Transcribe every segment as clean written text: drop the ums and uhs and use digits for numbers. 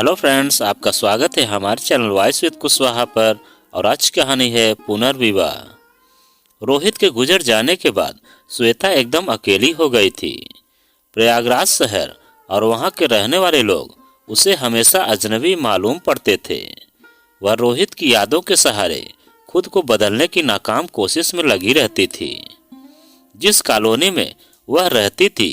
Hello friends, आपका स्वागत है हमारे चैनल वॉइस विद कुशवाहा पर। और आज की कहानी है पुनर्विवाह। रोहित के गुजर जाने के बाद श्वेता एकदम अकेली हो गई थी। प्रयागराज शहर और वहाँ के रहने वाले लोग उसे हमेशा अजनबी मालूम पड़ते थे। वह रोहित की यादों के सहारे खुद को बदलने की नाकाम कोशिश में लगी रहती थी। जिस कॉलोनी में वह रहती थी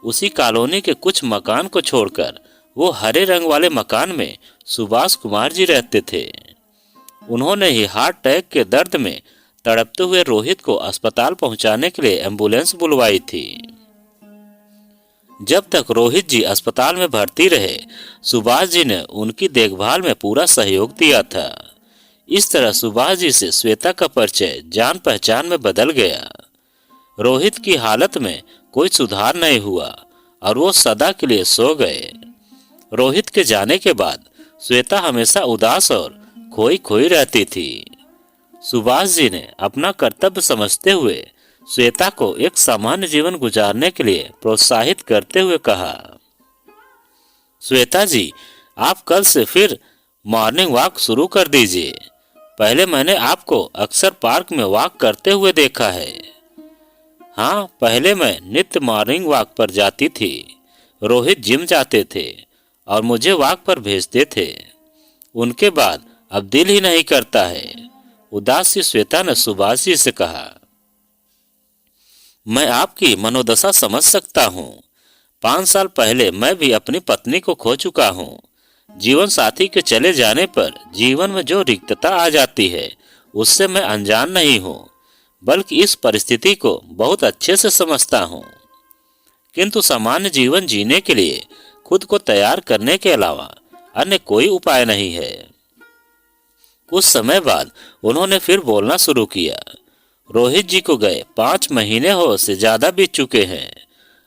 उसी कॉलोनी के कुछ मकान को छोड़कर वो हरे रंग वाले मकान में सुभाष कुमार जी रहते थे। उन्होंने ही हार्ट अटैक के दर्द में तड़पते हुए रोहित को अस्पताल पहुंचाने के लिए एम्बुलेंस बुलवाई थी। जब तक रोहित जी अस्पताल में भर्ती रहे, सुभाष जी ने उनकी देखभाल में पूरा सहयोग दिया था। इस तरह सुभाष जी से श्वेता का परिचय जान पहचान में बदल गया। रोहित की हालत में कोई सुधार नहीं हुआ और वो सदा के लिए सो गए। रोहित के जाने के बाद श्वेता हमेशा उदास और खोई खोई रहती थी। सुभाष जी ने अपना कर्तव्य समझते हुए श्वेता को एक सामान्य जीवन गुजारने के लिए प्रोत्साहित करते हुए कहा, श्वेता जी, आप कल से फिर मॉर्निंग वॉक शुरू कर दीजिए। पहले मैंने आपको अक्सर पार्क में वॉक करते हुए देखा है। हाँ, पहले मैं नित्य मॉर्निंग वॉक पर जाती थी। रोहित जिम जाते थे और मुझे वॉक पर भेजते थे। उनके बाद अब दिल ही नहीं करता है। उदास सी श्वेता ने सुभाष जी से कहा, मैं आपकी मनोदशा समझ सकता हूँ। 5 साल पहले मैं भी अपनी पत्नी को खो चुका हूँ। जीवन साथी के चले जाने पर जीवन में जो रिक्तता आ जाती है उससे मैं अनजान नहीं हूँ, बल्कि इस परिस्थिति को बहुत अच्छे से समझता हूँ। किंतु सामान्य जीवन जीने के लिए खुद को तैयार करने के अलावा अन्य कोई उपाय नहीं है। कुछ समय बाद उन्होंने फिर बोलना शुरू किया। रोहित जी को गए 5 महीने हो से ज्यादा बीत चुके हैं।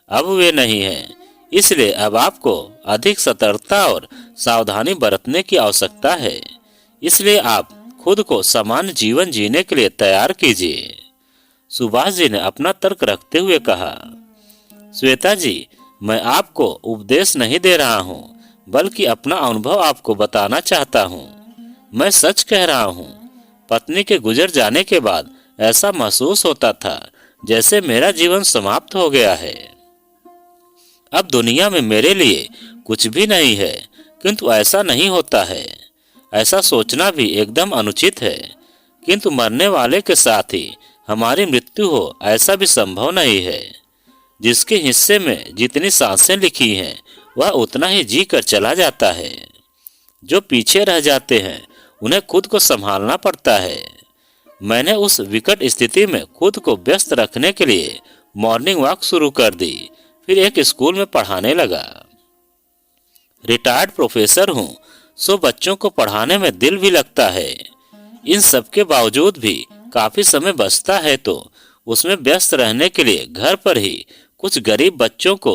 अब वे नहीं हैं, इसलिए अब आपको अधिक सतर्कता और सावधानी बरतने की आवश्यकता है। इसलिए आप खुद को सामान्य जीवन जीने के लिए तैयार कीजिए। सुभाष जी ने अपना तर्क रखते हुए कहा, श्वेता जी, मैं आपको उपदेश नहीं दे रहा हूँ, बल्कि अपना अनुभव आपको बताना चाहता हूँ। मैं सच कह रहा हूँ। पत्नी के गुजर जाने के बाद ऐसा महसूस होता था जैसे मेरा जीवन समाप्त हो गया है। अब दुनिया में मेरे लिए कुछ भी नहीं है। किंतु ऐसा नहीं होता है। ऐसा सोचना भी एकदम अनुचित है। किंतु मरने वाले के साथ ही हमारी मृत्यु हो, ऐसा भी संभव नहीं है। जिसके हिस्से में जितनी सांसें लिखी हैं वह उतना ही जी कर चला जाता है। जो पीछे रह जाते हैं उन्हें खुद को संभालना पड़ता है। मैंने उस विकट स्थिति में खुद को व्यस्त रखने के लिए मॉर्निंग वॉक शुरू कर दी। फिर एक स्कूल में पढ़ाने लगा। रिटायर्ड प्रोफेसर हूँ, सो बच्चों को पढ़ाने में दिल भी लगता है। इन सब के बावजूद भी काफी समय बचता है तो उसमें व्यस्त रहने के लिए घर पर ही कुछ गरीब बच्चों को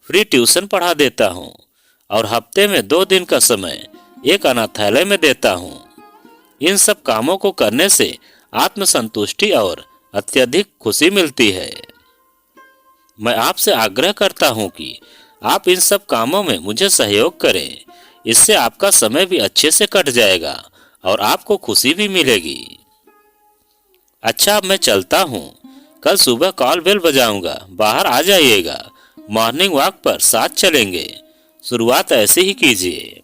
फ्री ट्यूशन पढ़ा देता हूँ और हफ्ते में 2 दिन का समय एक अनाथालय में देता हूँ। इन सब कामों को करने से आत्मसंतुष्टि और अत्यधिक खुशी मिलती है। मैं आपसे आग्रह करता हूँ कि आप इन सब कामों में मुझे सहयोग करें। इससे आपका समय भी अच्छे से कट जाएगा और आपको खुशी भी मिलेगी। अच्छा, अब मैं चलता हूँ। कल सुबह कॉल बेल बजाऊंगा, बाहर आ जाइएगा। मॉर्निंग वॉक पर साथ चलेंगे। शुरुआत ऐसे ही कीजिए।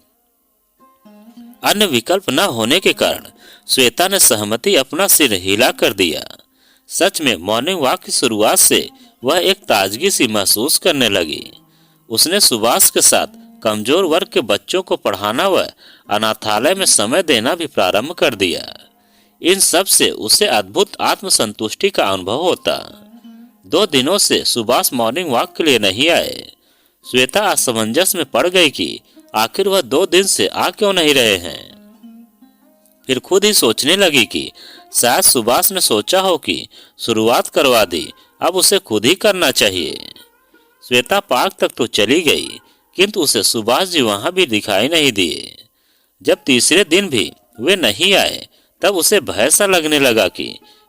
अन्य विकल्प न होने के कारण श्वेता ने सहमति अपना सिर हिला कर दिया। सच में मॉर्निंग वॉक की शुरुआत से वह एक ताजगी सी महसूस करने लगी। उसने सुभाष के साथ कमजोर वर्ग के बच्चों को पढ़ाना व अनाथालय में समय देना भी प्रारंभ कर दिया। इन सब से उसे अद्भुत आत्मसंतुष्टि का अनुभव होता। 2 दिनों से सुभाष मॉर्निंग वॉक के लिए नहीं आए। श्वेता असमंजस में पड़ गई कि आखिर वह 2 दिन से आ क्यों नहीं रहे हैं। फिर खुद ही सोचने लगी कि शायद सुभाष ने सोचा हो कि शुरुआत करवा दी, अब उसे खुद ही करना चाहिए। श्वेता पार्क तक तो चली गई, किंतु उसे सुभाष जी वहां भी दिखाई नहीं दिए। जब तीसरे दिन भी वे नहीं आए तब उसे भय सा लगने लगा कि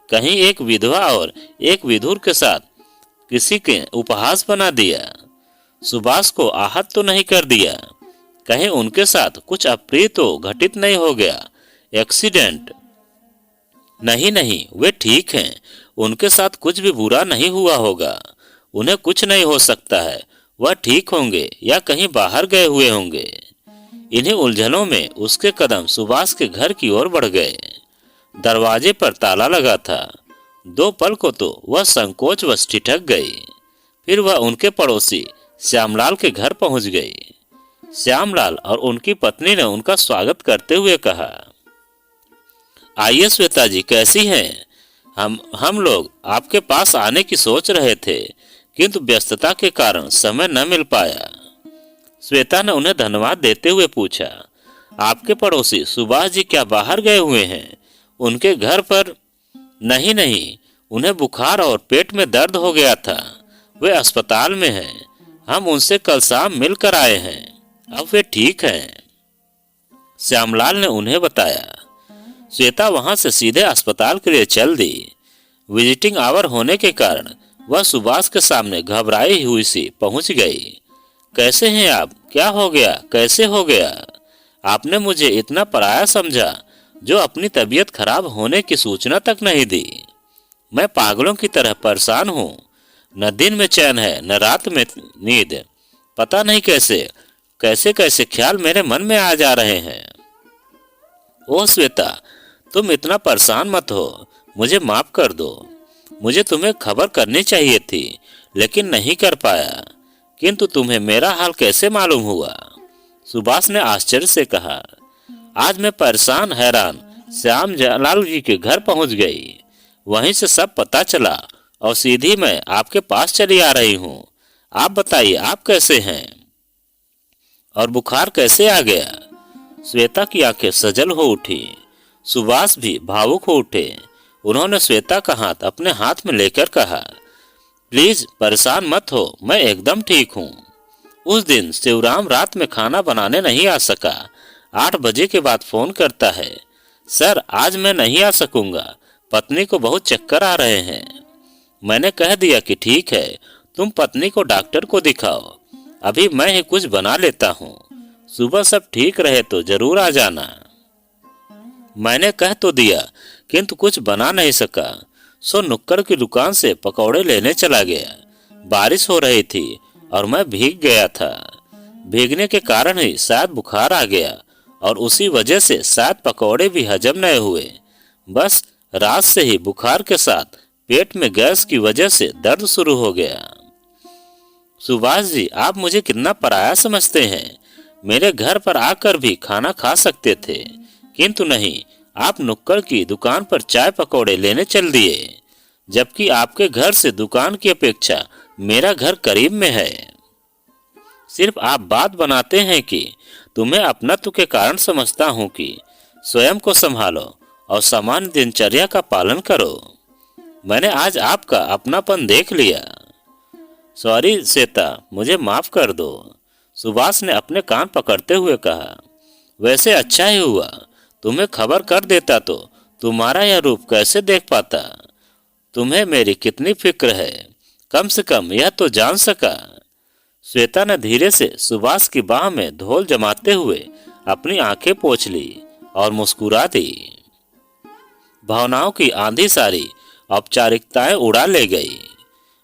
कहीं एक विधवा और एक विधुर के साथ किसी के उपहास बना दिया। सुभाष को आहत तो नहीं कर दिया। कहीं उनके साथ कुछ अप्रिय तो घटित नहीं हो गया। एक्सीडेंट? नहीं नहीं, वे ठीक हैं। उनके साथ कुछ भी बुरा नहीं हुआ होगा। उन्हें कुछ नहीं हो सकता है। वह ठीक होंगे या कहीं बाहर गए हुए होंगे। इन्हीं उलझनों में उसके कदम सुभाष के घर की ओर बढ़ गए। दरवाजे पर ताला लगा था। 2 पल को तो वह संकोचवश ठिठक गई। फिर वह उनके पड़ोसी श्यामलाल के घर पहुंच गई। श्यामलाल और उनकी पत्नी ने उनका स्वागत करते हुए कहा, आइए श्वेता जी, कैसी हैं? हम लोग आपके पास आने की सोच रहे थे, किंतु व्यस्तता के कारण समय न मिल पाया। श्वेता ने उन्हें धन्यवाद देते हुए पूछा, आपके पड़ोसी सुभाष जी क्या बाहर गए हुए हैं? उनके घर पर? नहीं नहीं, उन्हें बुखार और पेट में दर्द हो गया था। वे अस्पताल में हैं। हम उनसे कल शाम मिलकर आए हैं। अब वे ठीक हैं, श्यामलाल ने उन्हें बताया। श्वेता वहां से सीधे अस्पताल के लिए चल दी। विजिटिंग आवर होने के कारण वह सुभाष के सामने घबराई हुई सी पहुंच गई। कैसे हैं आप? क्या हो गया? कैसे हो गया? आपने मुझे इतना पराया समझा जो अपनी तबीयत खराब होने की सूचना तक नहीं दी। मैं पागलों की तरह परेशान हूँ। न दिन में चैन है न रात में नींद। पता नहीं कैसे कैसे कैसे ख्याल मेरे मन में आ जा रहे हैं। ओह श्वेता, तुम इतना परेशान मत हो। मुझे माफ कर दो। मुझे तुम्हें खबर करनी चाहिए थी, लेकिन नहीं कर पाया। किंतु तुम्हें मेरा हाल कैसे मालूम हुआ? सुभाष ने आश्चर्य से कहा। आज मैं परेशान हैरान श्यामलाल जी के घर पहुंच गई। वहीं से सब पता चला और सीधी मैं आपके पास चली आ रही हूँ। आप बताइए, आप कैसे हैं और बुखार कैसे आ गया? श्वेता की आंखें सजल हो उठी। सुभाष भी भावुक हो उठे। उन्होंने श्वेता का हाथ अपने हाथ में लेकर कहा, प्लीज परेशान मत हो, मैं एकदम ठीक हूँ। उस दिन शिवराम रात में खाना बनाने नहीं आ सका। 8 बजे के बाद फोन करता है, सर आज मैं नहीं आ सकूंगा, पत्नी को बहुत चक्कर आ रहे हैं। मैंने कह दिया कि ठीक है, तुम पत्नी को डॉक्टर को दिखाओ, अभी मैं ही कुछ बना लेता हूँ। सुबह सब ठीक रहे तो जरूर आ जाना। मैंने कह तो दिया, किंतु कुछ बना नहीं सका, सो नुक्कड़ की दुकान से पकौड़े लेने चला गया। बारिश हो रही थी और मैं भीग गया था। भीगने के कारण ही शायद बुखार आ गया और उसी वजह से शायद पकौड़े भी हजम नहीं हुए। बस रात से ही बुखार के साथ पेट में गैस की वजह से दर्द शुरू हो गया। सुभाष जी, आप मुझे कितना पराया समझते हैं। मेरे घर पर आकर भी खाना खा सकते थे, किंतु नहीं, आप नुक्कड़ की दुकान पर चाय पकौड़े लेने चल दिए, जबकि आपके घर से दुकान की अपेक्षा मेरा घर करीब में है। सिर्फ आप बात बनाते हैं कि तुम्हें अपनत्व के कारण समझता हूँ कि स्वयं को संभालो और सामान्य दिनचर्या का पालन करो। मैंने आज आपका अपनापन देख लिया। सॉरी श्वेता, मुझे माफ कर दो, सुभाष ने अपने कान पकड़ते हुए कहा। वैसे अच्छा ही हुआ, तुम्हें खबर कर देता तो तुम्हारा यह रूप कैसे देख पाता। तुम्हें मेरी कितनी फिक्र है, कम से कम यह तो जान सका। श्वेता ने धीरे से सुभाष की बाह में धौल जमाते हुए अपनी आंखें पोंछ ली और मुस्कुरा दी। भावनाओं की आंधी सारी औपचारिकताएं उड़ा ले गई।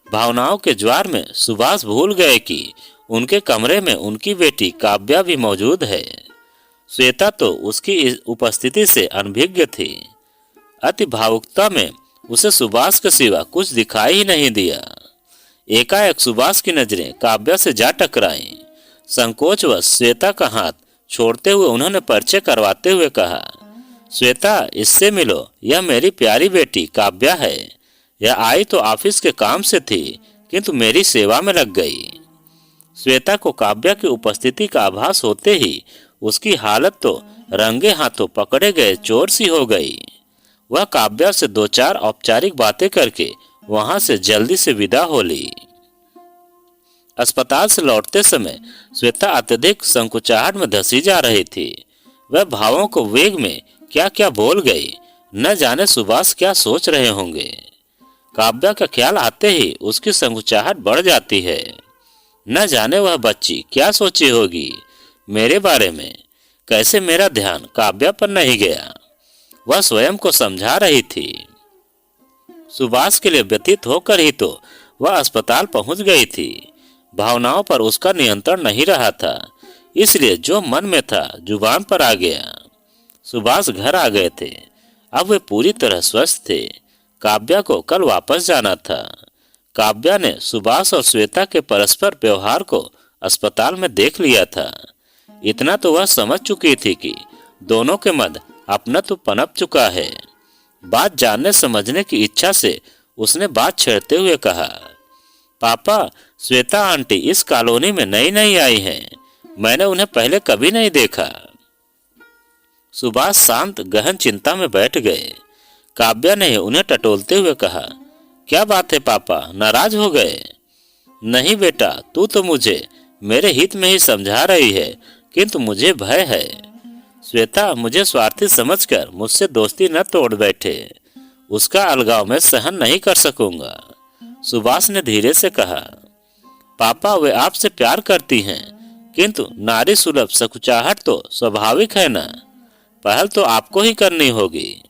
भावनाओं के ज्वार में सुभाष भूल गए कि उनके कमरे में उनकी बेटी काव्या भी मौजूद है। श्वेता तो उसकी इस उपस्थिति से अनभिज्ञ थी। अति भावुकता में उसे सुभाष के सिवा कुछ दिखाई ही नहीं दिया। एकाएक सुभाष की नजरें काव्या से जा टकराईं। संकोचवश श्वेता का हाथ छोड़ते हुए उन्होंने परिचय करवाते हुए कहा, श्वेता, इससे मिलो, यह मेरी प्यारी बेटी काव्या है। यह आई तो ऑफिस के काम से थी, किंतु मेरी सेवा में लग गई। श्वेता को काव्या की उपस्थिति का आभास होते ही उसकी हालत तो रंगे हाथों पकड़े गए चोर सी हो गई। वह काव्या से 2-4 औपचारिक बातें करके वहां से जल्दी से विदा हो ली। अस्पताल से लौटते समय श्वेता अत्यधिक संकुचाहट में धसी जा रही थी। वह भावों को वेग में क्या क्या बोल गई, न जाने सुभाष क्या सोच रहे होंगे। काव्या का ख्याल आते ही उसकी संकुचाहट बढ़ जाती है। न जाने वह बच्ची क्या सोची होगी। मेरे बारे में। कैसे मेरा ध्यान काव्या पर नहीं गया। वह स्वयं को समझा रही थी। सुभाष के लिए व्यतीत होकर ही तो वह अस्पताल पहुंच गई थी। भावनाओं पर उसका नियंत्रण नहीं रहा था, इसलिए जो मन में था जुबान पर आ गया। सुभाष घर आ गए थे। अब वे पूरी तरह स्वस्थ थे। काव्या को कल वापस जाना था। काव्या ने सुभाष और श्वेता के परस्पर व्यवहार को अस्पताल में देख लिया था। इतना तो वह समझ चुकी थी कि दोनों के मध्य अपनत्व पनप चुका है। बात जानने समझने की इच्छा से उसने बात छेड़ते हुए कहा, पापा, श्वेता आंटी इस कॉलोनी में नई नई आई हैं। मैंने उन्हें पहले कभी नहीं देखा। सुभाष शांत गहन चिंता में बैठ गए। काव्या ने उन्हें टटोलते हुए कहा, क्या बात है पापा, नाराज हो गए? नहीं बेटा, तू तो मुझे मेरे हित में ही समझा रही है, किंतु मुझे भय है। श्वेता मुझे स्वार्थी समझकर मुझसे दोस्ती न तोड़ बैठे। उसका अलगाव मैं सहन नहीं कर सकूंगा। सुभाष ने धीरे से कहा, पापा वे आपसे प्यार करती हैं, किंतु नारी सुलभ सकुचाहट तो स्वाभाविक है ना। पहल तो आपको ही करनी होगी।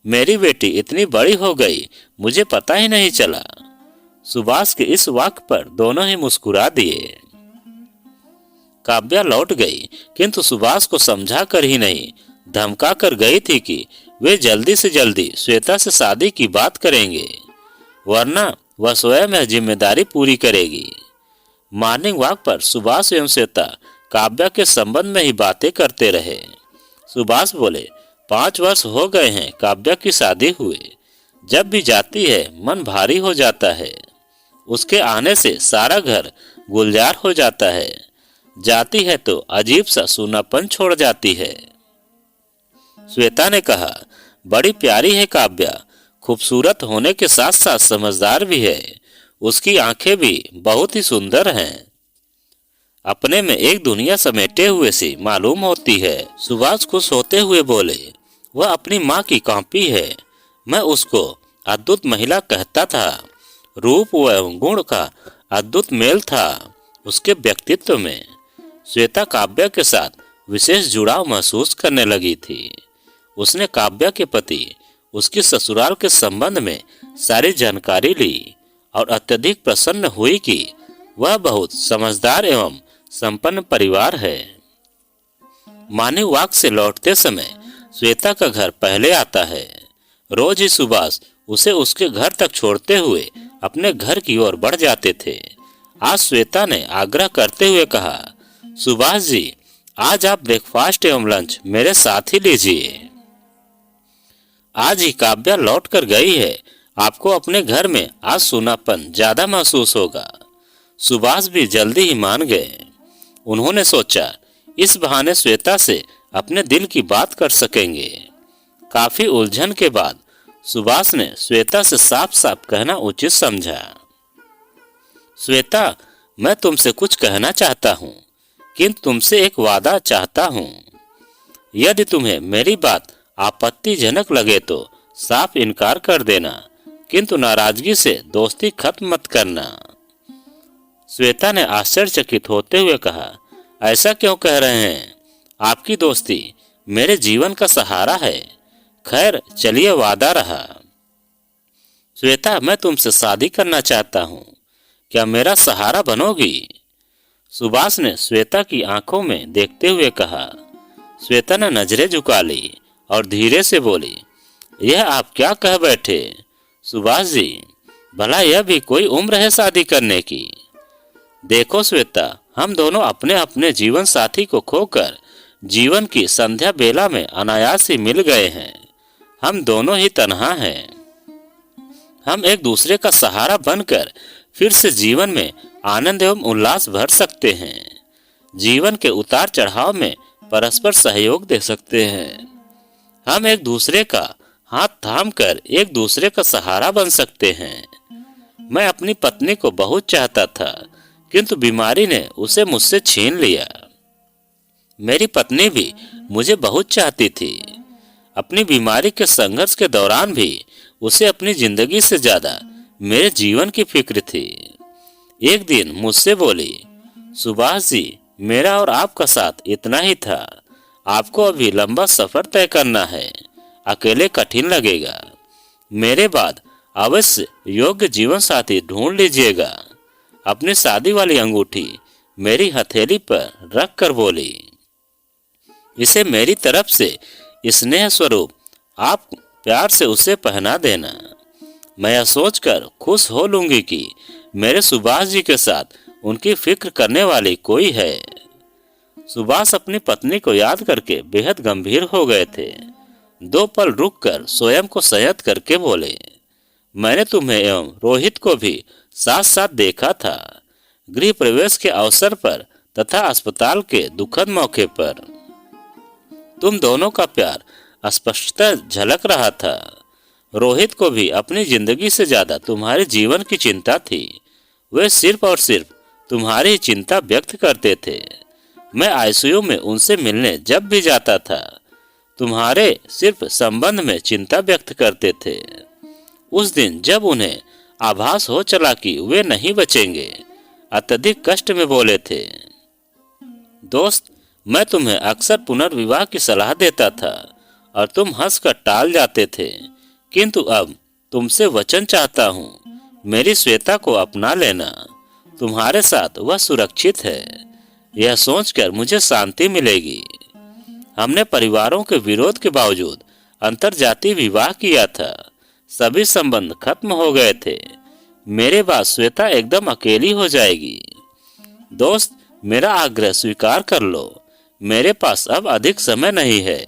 मेरी बेटी इतनी बड़ी हो गई, मुझे पता ही नहीं चला। सुभाष के इस वाक्य पर दोनों ही मुस्कुरा दिए। काव्या लौट गई, किंतु सुभाष को समझा कर ही नहीं, धमका कर गई थी कि वे जल्दी से जल्दी श्वेता से शादी की बात करेंगे, वरना वह स्वयं यह जिम्मेदारी पूरी करेगी। मॉर्निंग वॉक पर सुभाष एवं श्वेता काव्या के संबंध में ही बातें करते रहे। सुभाष बोले, 5 वर्ष हो गए हैं काव्या की शादी हुए। जब भी जाती है मन भारी हो जाता है। उसके आने से सारा घर गुलजार हो जाता है। जाती है तो अजीब सा सूनापन छोड़ जाती है। श्वेता ने कहा, बड़ी प्यारी है काव्या, खूबसूरत होने के साथ साथ समझदार भी है। उसकी आंखें भी बहुत ही सुंदर हैं। अपने में एक दुनिया समेटे हुए सी मालूम होती है। सुभाष खुश होते हुए बोले, वह अपनी माँ की कॉपी है। मैं उसको अद्भुत महिला कहता था। रूप एवं गुण का अद्भुत मेल था उसके व्यक्तित्व में। श्वेता काव्या के साथ विशेष जुड़ाव महसूस करने लगी थी। उसने काव्या के पति उसकी ससुराल के संबंध में सारी जानकारी ली और अत्यधिक प्रसन्न हुई कि वह बहुत समझदार एवं संपन्न परिवार है। मॉर्निंग वॉक से लौटते समय श्वेता का घर पहले आता है। रोज ही सुभाष उसे उसके घर तक छोड़ते हुए अपने घर की ओर बढ़ जाते थे। आज श्वेता ने आग्रह करते हुए कहा, सुभाष जी, आज आप ब्रेकफास्ट एवं लंच मेरे साथ ही लीजिए। आज ही काव्या लौट कर गई है। आपको अपने घर में आज सूनापन ज्यादा महसूस होगा। सुभाष भी जल्दी ही मान गए। उन्होंने सोचा, इस बहाने श्वेता से अपने दिल की बात कर सकेंगे। काफी उलझन के बाद सुभाष ने श्वेता से साफ साफ कहना उचित समझा। श्वेता, मैं तुमसे कुछ कहना चाहता हूँ, किंतु तुमसे एक वादा चाहता हूँ। यदि तुम्हें मेरी बात आपत्तिजनक लगे तो साफ इनकार कर देना, किंतु नाराजगी से दोस्ती खत्म मत करना। श्वेता ने आश्चर्यचकित होते हुए कहा, ऐसा क्यों कह रहे हैं? आपकी दोस्ती मेरे जीवन का सहारा है। खैर चलिए, वादा रहा। श्वेता, मैं तुमसे शादी करना चाहता हूँ, क्या मेरा सहारा बनोगी? सुभाष ने श्वेता की आंखों में देखते हुए कहा। श्वेता ने नजरें झुका ली और धीरे से बोली, यह आप क्या कह बैठे सुभाष जी? भला यह भी कोई उम्र है शादी करने की? देखो श्वेता, हम दोनों अपने अपने जीवन साथी को खोकर जीवन की संध्या बेला में अनायास ही मिल गए हैं। हम दोनों ही तन्हा हैं। हम एक दूसरे का सहारा बनकर फिर से जीवन में आनंद एवं उल्लास भर सकते हैं। जीवन के उतार चढ़ाव में परस्पर सहयोग दे सकते हैं। हम एक दूसरे का हाथ थाम कर एक दूसरे का सहारा बन सकते हैं। मैं अपनी पत्नी को बहुत चाहता था, किंतु बीमारी ने उसे मुझसे छीन लिया। मेरी पत्नी भी मुझे बहुत चाहती थी। अपनी बीमारी के संघर्ष के दौरान भी उसे अपनी जिंदगी से ज्यादा मेरे जीवन की फिक्र थी। एक दिन मुझसे बोली, सुभाष जी, मेरा और आपका साथ इतना ही था। आपको अभी लंबा सफर तय करना है। अकेले कठिन लगेगा। मेरे बाद अवश्य योग्य जीवन साथी ढूंढ लीजिएगा। अपनी शादी वाली अंगूठी मेरी हथेली पर रख कर बोली, इसे मेरी तरफ से स्नेह स्वरूप आप प्यार से उसे पहना देना। मैं यह सोचकर खुश हो लूंगी कि मेरे सुभाष जी के साथ उनकी फिक्र करने वाली कोई है। सुभाष अपनी पत्नी को याद करके बेहद गंभीर हो गए थे। 2 पल रुककर स्वयं को संयत करके बोले, मैंने तुम्हें एवं रोहित को भी साथ साथ देखा था, गृह प्रवेश के अवसर पर तथा अस्पताल के दुखद मौके पर। तुम दोनों का प्यार स्पष्टतः झलक रहा था। रोहित को भी अपनी जिंदगी से ज्यादा तुम्हारे जीवन की चिंता थी। वे सिर्फ और सिर्फ तुम्हारी ही चिंता व्यक्त करते थे। मैं आईसीयू में उनसे मिलने जब भी जाता था, तुम्हारे सिर्फ संबंध में चिंता व्यक्त करते थे। उस दिन जब उन्हें आभास हो चला कि वे नहीं बचेंगे, अत्यधिक कष्ट में बोले थे, दोस्त, मैं तुम्हें अक्सर पुनर्विवाह की सलाह देता था और तुम हंसकर टाल जाते थे, किंतु अब तुमसे वचन चाहता हूँ, मेरी श्वेता को अपना लेना। तुम्हारे साथ वह सुरक्षित है। यह सोचकर मुझे शांति मिलेगी। हमने परिवारों के विरोध के बावजूद अंतरजातीय विवाह किया था। सभी संबंध खत्म हो गए थे। मेरे बाद श्वेता एकदम अकेली हो जाएगी। दोस्त, मेरा आग्रह स्वीकार कर लो। मेरे पास अब अधिक समय नहीं है।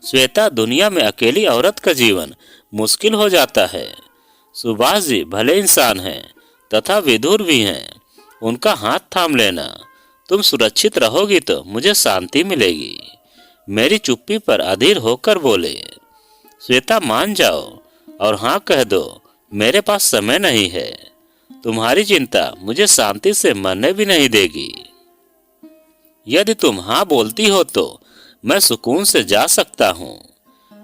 श्वेता, दुनिया में अकेली औरत का जीवन मुश्किल हो जाता है। सुभाष जी भले इंसान हैं तथा विधुर भी हैं। उनका हाथ थाम लेना। तुम सुरक्षित रहोगी तो मुझे शांति मिलेगी। मेरी चुप्पी पर अधीर होकर बोले, श्वेता, मान जाओ और हाँ कह दो, मेरे पास समय नहीं है। तुम्हारी चिंता मुझे शांति से मरने भी नहीं देगी। यदि तुम हाँ बोलती हो तो मैं सुकून से जा सकता हूँ।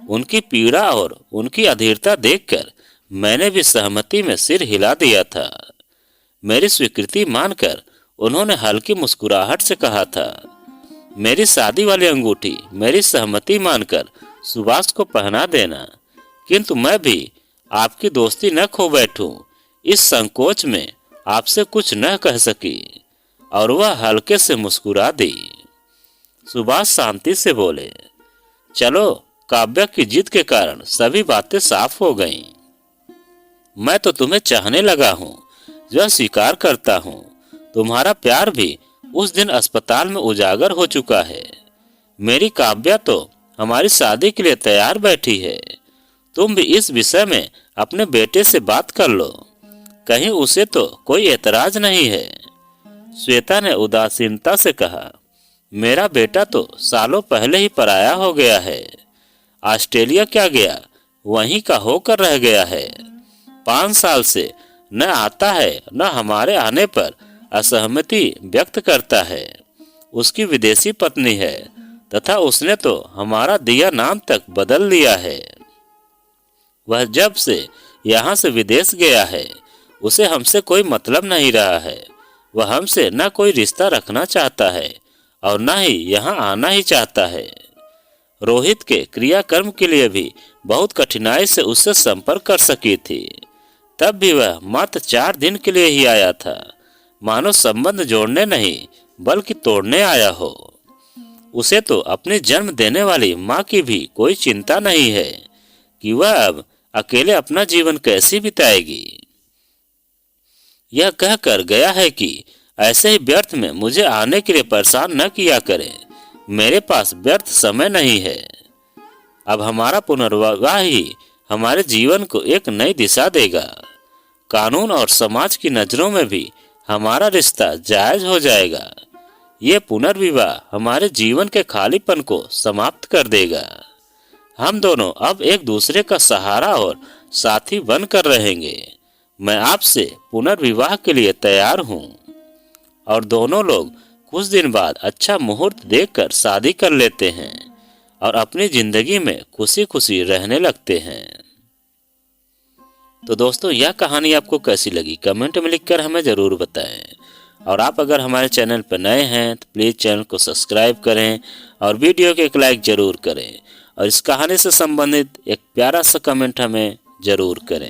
उनकी पीड़ा और उनकी अधीरता देखकर मैंने भी सहमति में सिर हिला दिया था। मेरी स्वीकृति मानकर उन्होंने हल्की मुस्कुराहट से कहा था, मेरी शादी वाली अंगूठी मेरी सहमति मानकर सुभाष को पहना देना, किंतु मैं भी आपकी दोस्ती न खो बैठूं, इस संकोच में आपसे कुछ न कह सकी। और वह हल्के से मुस्कुरा दी। सुभाष शांति से बोले, चलो, काव्या की जिद के कारण सभी बातें साफ हो गईं। मैं तो तुम्हें चाहने लगा हूँ, यह स्वीकार करता हूँ। तुम्हारा प्यार भी उस दिन अस्पताल में उजागर हो चुका है। मेरी काव्या तो हमारी शादी के लिए तैयार बैठी है। तुम भी इस विषय में अपने बेटे से बात कर लो, कहीं उसे तो कोई एतराज नहीं है। श्वेता ने उदासीनता से कहा, मेरा बेटा तो सालों पहले ही पराया हो गया है। ऑस्ट्रेलिया क्या गया, वहीं का होकर रह गया है। 5 साल से न आता है, न हमारे आने पर असहमति व्यक्त करता है। उसकी विदेशी पत्नी है तथा उसने तो हमारा दिया नाम तक बदल लिया है। वह जब से यहाँ से विदेश गया है, उसे हमसे कोई मतलब नहीं रहा है। वह हमसे न कोई रिश्ता रखना चाहता है और न ही यहाँ आना ही चाहता है। रोहित के क्रियाकर्म के लिए भी बहुत कठिनाई से उससे संपर्क कर सकी थी। तब भी वह मात्र 4 दिन के लिए ही आया था, मानो संबंध जोड़ने नहीं बल्कि तोड़ने आया हो। उसे तो अपनी जन्म देने वाली माँ की भी कोई चिंता नहीं है कि वह अब अकेले अपना जीवन कैसे बिताएगी। यह कहकर गया है कि ऐसे ही व्यर्थ में मुझे आने के लिए परेशान न किया करे। मेरे पास व्यर्थ समय नहीं है। अब हमारा पुनर्विवाह ही हमारे जीवन को एक नई दिशा देगा। कानून और समाज की नजरों में भी हमारा रिश्ता जायज हो जाएगा। ये पुनर्विवाह हमारे जीवन के खालीपन को समाप्त कर देगा। हम दोनों अब एक दूसरे का सहारा और साथी बनकर रहेंगे। मैं आपसे पुनर्विवाह के लिए तैयार हूँ। और दोनों लोग कुछ दिन बाद अच्छा मुहूर्त देखकर शादी कर लेते हैं और अपनी जिंदगी में खुशी खुशी रहने लगते हैं। तो दोस्तों, यह कहानी आपको कैसी लगी कमेंट में लिखकर हमें जरूर बताएं। और आप अगर हमारे चैनल पर नए हैं तो प्लीज़ चैनल को सब्सक्राइब करें और वीडियो को एक लाइक ज़रूर करें और इस कहानी से संबंधित एक प्यारा सा कमेंट हमें ज़रूर करें।